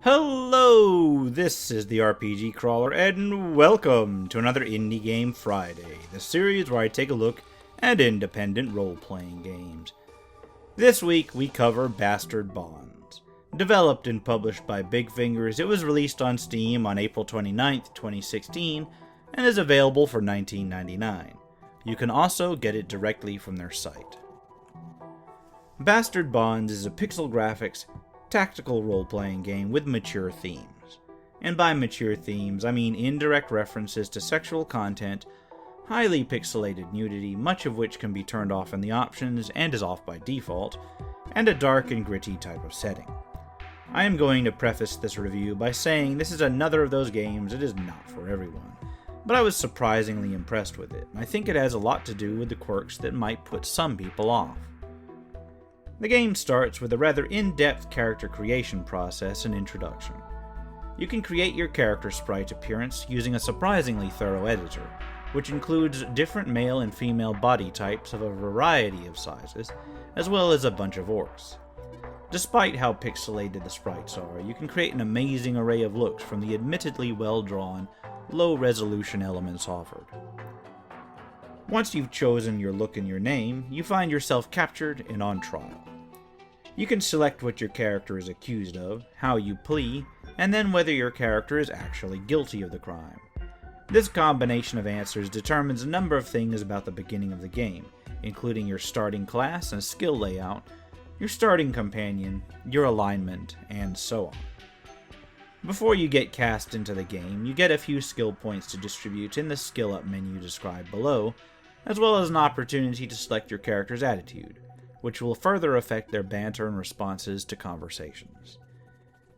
Hello, this is the RPG Crawler, and welcome to another Indie Game Friday, the series where I take a look at independent role-playing games. This week we cover Bastard Bonds. Developed and published by Big Fingers, it was released on Steam on April 29th, 2016, and is available for $19.99. You can also get it directly from their site. Bastard Bonds is a pixel graphics, tactical role-playing game with mature themes. And by mature themes, I mean indirect references to sexual content, highly pixelated nudity, much of which can be turned off in the options and is off by default, and a dark and gritty type of setting. I am going to preface this review by saying this is another of those games that is not for everyone, but I was surprisingly impressed with it, and I think it has a lot to do with the quirks that might put some people off. The game starts with a rather in-depth character creation process and introduction. You can create your character sprite appearance using a surprisingly thorough editor, which includes different male and female body types of a variety of sizes, as well as a bunch of orcs. Despite how pixelated the sprites are, you can create an amazing array of looks from the admittedly well-drawn, low-resolution elements offered. Once you've chosen your look and your name, you find yourself captured and on trial. You can select what your character is accused of, how you plea, and then whether your character is actually guilty of the crime. This combination of answers determines a number of things about the beginning of the game, including your starting class and skill layout, your starting companion, your alignment, and so on. Before you get cast into the game, you get a few skill points to distribute in the skill up menu described below, as well as an opportunity to select your character's attitude, which will further affect their banter and responses to conversations.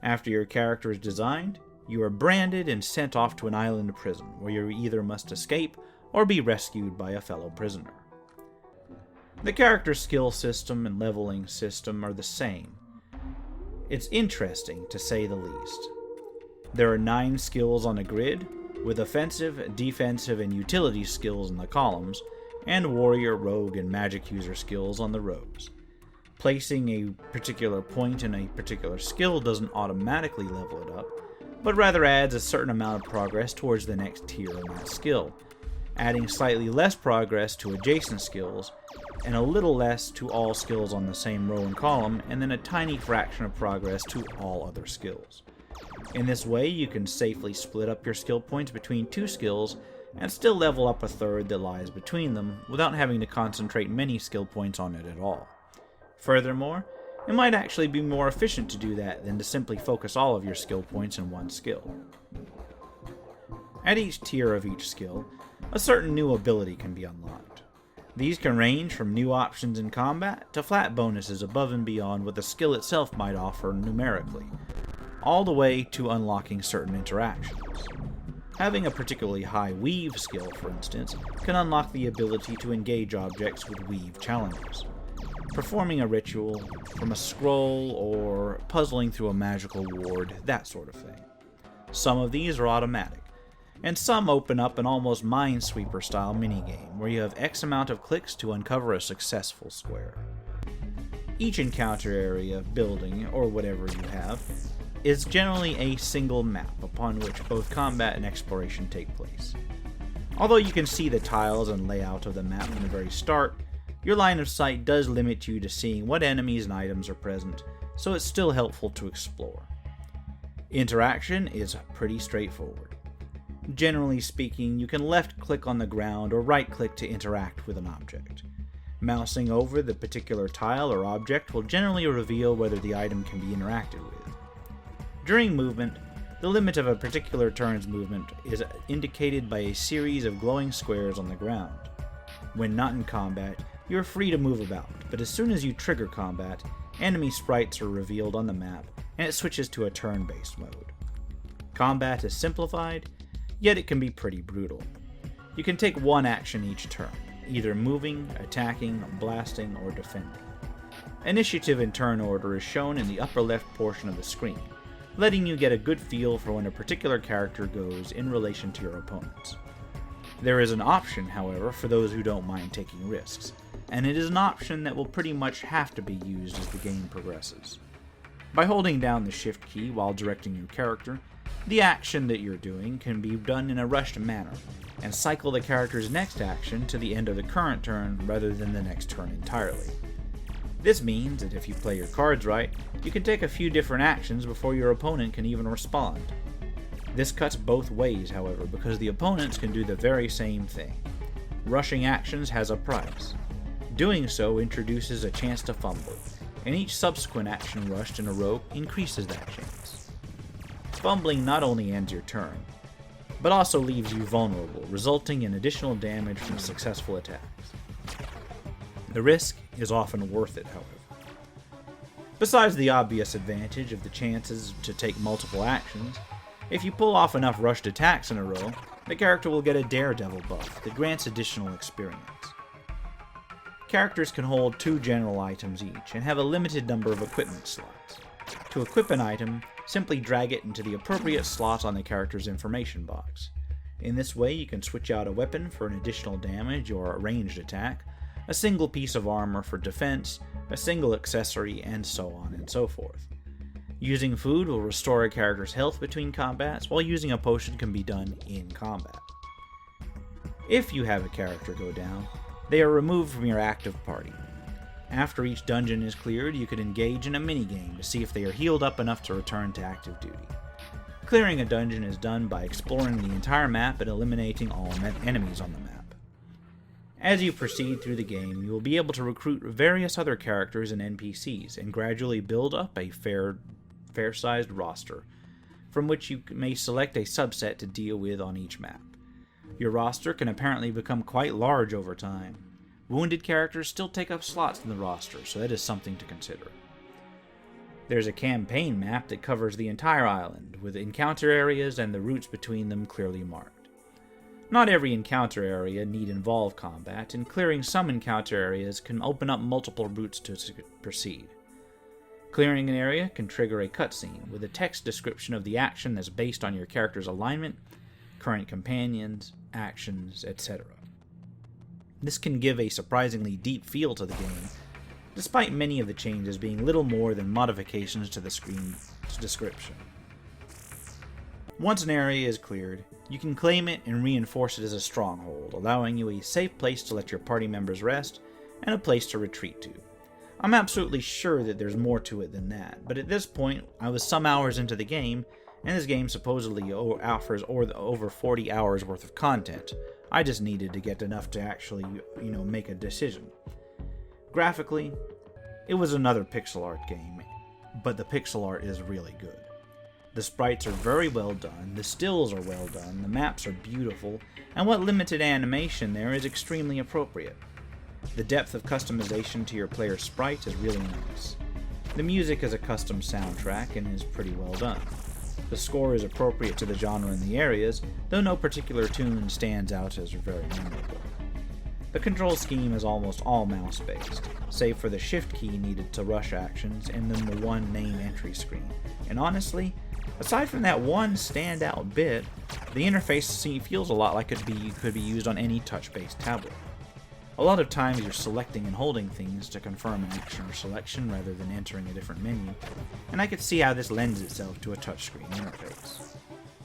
After your character is designed, you are branded and sent off to an island prison, where you either must escape or be rescued by a fellow prisoner. The character skill system and leveling system are the same. It's interesting, to say the least. There are 9 skills on a grid, with offensive, defensive, and utility skills in the columns, and warrior, rogue, and magic user skills on the rows. Placing a particular point in a particular skill doesn't automatically level it up, but rather adds a certain amount of progress towards the next tier in that skill, adding slightly less progress to adjacent skills, and a little less to all skills on the same row and column, and then a tiny fraction of progress to all other skills. In this way, you can safely split up your skill points between 2 skills and still level up a third that lies between them without having to concentrate many skill points on it at all. Furthermore, it might actually be more efficient to do that than to simply focus all of your skill points in one skill. At each tier of each skill, a certain new ability can be unlocked. These can range from new options in combat to flat bonuses above and beyond what the skill itself might offer numerically, all the way to unlocking certain interactions. Having a particularly high weave skill, for instance, can unlock the ability to engage objects with weave challenges, performing a ritual from a scroll, or puzzling through a magical ward, that sort of thing. Some of these are automatic, and some open up an almost Minesweeper-style minigame, where you have X amount of clicks to uncover a successful square. Each encounter area, building, or whatever you have, is generally a single map upon which both combat and exploration take place. Although you can see the tiles and layout of the map from the very start, your line of sight does limit you to seeing what enemies and items are present, so it's still helpful to explore. Interaction is pretty straightforward. Generally speaking, you can left-click on the ground or right-click to interact with an object. Mousing over the particular tile or object will generally reveal whether the item can be interacted with. During movement, the limit of a particular turn's movement is indicated by a series of glowing squares on the ground. When not in combat, you are free to move about, but as soon as you trigger combat, enemy sprites are revealed on the map, and it switches to a turn-based mode. Combat is simplified, yet it can be pretty brutal. You can take one action each turn, either moving, attacking, blasting, or defending. Initiative and turn order is shown in the upper left portion of the screen, letting you get a good feel for when a particular character goes in relation to your opponents. There is an option, however, for those who don't mind taking risks, and it is an option that will pretty much have to be used as the game progresses. By holding down the shift key while directing your character, the action that you're doing can be done in a rushed manner, and cycle the character's next action to the end of the current turn rather than the next turn entirely. This means that if you play your cards right, you can take a few different actions before your opponent can even respond. This cuts both ways, however, because the opponents can do the very same thing. Rushing actions has a price. Doing so introduces a chance to fumble, and each subsequent action rushed in a row increases that chance. Fumbling not only ends your turn, but also leaves you vulnerable, resulting in additional damage from successful attacks. The risk is often worth it, however. Besides the obvious advantage of the chances to take multiple actions, if you pull off enough rushed attacks in a row, the character will get a Daredevil buff that grants additional experience. Characters can hold 2 general items each and have a limited number of equipment slots. To equip an item, simply drag it into the appropriate slot on the character's information box. In this way, you can switch out a weapon for an additional damage or a ranged attack, a single piece of armor for defense, a single accessory, and so on and so forth. Using food will restore a character's health between combats, while using a potion can be done in combat. If you have a character go down, they are removed from your active party. After each dungeon is cleared, you can engage in a minigame to see if they are healed up enough to return to active duty. Clearing a dungeon is done by exploring the entire map and eliminating all enemies on the map. As you proceed through the game, you will be able to recruit various other characters and NPCs, and gradually build up a fair-sized roster, from which you may select a subset to deal with on each map. Your roster can apparently become quite large over time. Wounded characters still take up slots in the roster, so that is something to consider. There's a campaign map that covers the entire island, with encounter areas and the routes between them clearly marked. Not every encounter area need involve combat, and clearing some encounter areas can open up multiple routes to proceed. Clearing an area can trigger a cutscene with a text description of the action that's based on your character's alignment, current companions, actions, etc. This can give a surprisingly deep feel to the game, despite many of the changes being little more than modifications to the screen's description. Once an area is cleared, you can claim it and reinforce it as a stronghold, allowing you a safe place to let your party members rest and a place to retreat to. I'm absolutely sure that there's more to it than that, but at this point, I was some hours into the game, and this game supposedly offers over 40 hours worth of content. I just needed to get enough to actually, make a decision. Graphically, it was another pixel art game, but the pixel art is really good. The sprites are very well done, the stills are well done, the maps are beautiful, and what limited animation there is extremely appropriate. The depth of customization to your player's sprite is really nice. The music is a custom soundtrack and is pretty well done. The score is appropriate to the genre in the areas, though no particular tune stands out as very memorable. The control scheme is almost all mouse-based, save for the shift key needed to rush actions and then the one name entry screen. And honestly, aside from that one standout bit, the interface feels a lot like it could be used on any touch-based tablet. A lot of times you're selecting and holding things to confirm an action or selection rather than entering a different menu, and I could see how this lends itself to a touchscreen interface.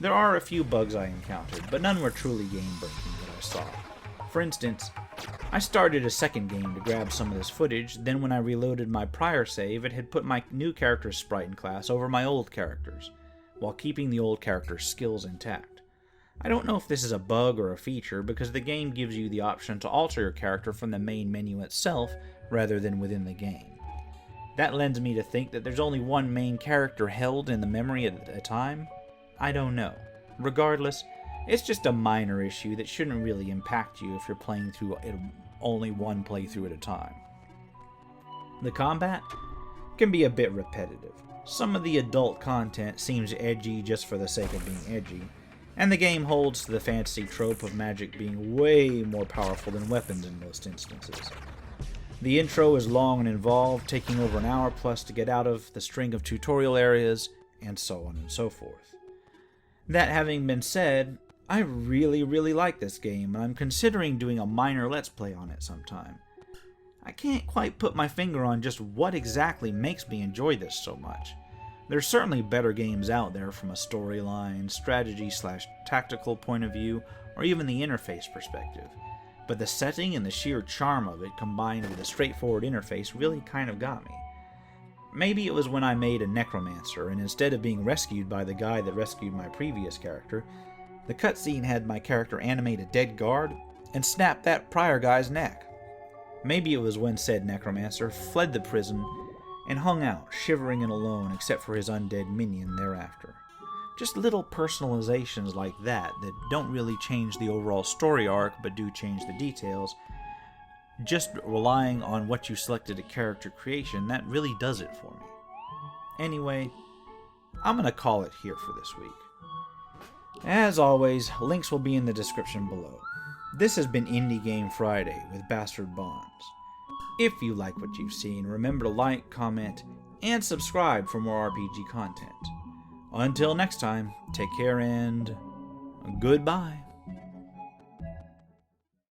There are a few bugs I encountered, but none were truly game-breaking that I saw. For instance, I started a second game to grab some of this footage, then when I reloaded my prior save, it had put my new character's sprite and class over my old character's, while keeping the old character's skills intact. I don't know if this is a bug or a feature, because the game gives you the option to alter your character from the main menu itself, rather than within the game. That lends me to think that there's only one main character held in the memory at a time? I don't know. Regardless, it's just a minor issue that shouldn't really impact you if you're playing through only one playthrough at a time. The combat can be a bit repetitive. Some of the adult content seems edgy just for the sake of being edgy, and the game holds to the fantasy trope of magic being way more powerful than weapons in most instances. The intro is long and involved, taking over an hour plus to get out of the string of tutorial areas, and so on and so forth. That having been said, I really like this game, and I'm considering doing a minor Let's Play on it sometime. I can't quite put my finger on just what exactly makes me enjoy this so much. There's certainly better games out there from a storyline, strategy/tactical point of view, or even the interface perspective, but the setting and the sheer charm of it combined with a straightforward interface really kind of got me. Maybe it was when I made a necromancer, and instead of being rescued by the guy that rescued my previous character, the cutscene had my character animate a dead guard and snap that prior guy's neck. Maybe it was when said necromancer fled the prison and hung out, shivering and alone except for his undead minion thereafter. Just little personalizations like that don't really change the overall story arc but do change the details. Just relying on what you selected a character creation, that really does it for me. Anyway, I'm going to call it here for this week. As always, links will be in the description below. This has been Indie Game Friday with Bastard Bonds. If you like what you've seen, remember to like, comment, and subscribe for more RPG content. Until next time, take care and goodbye.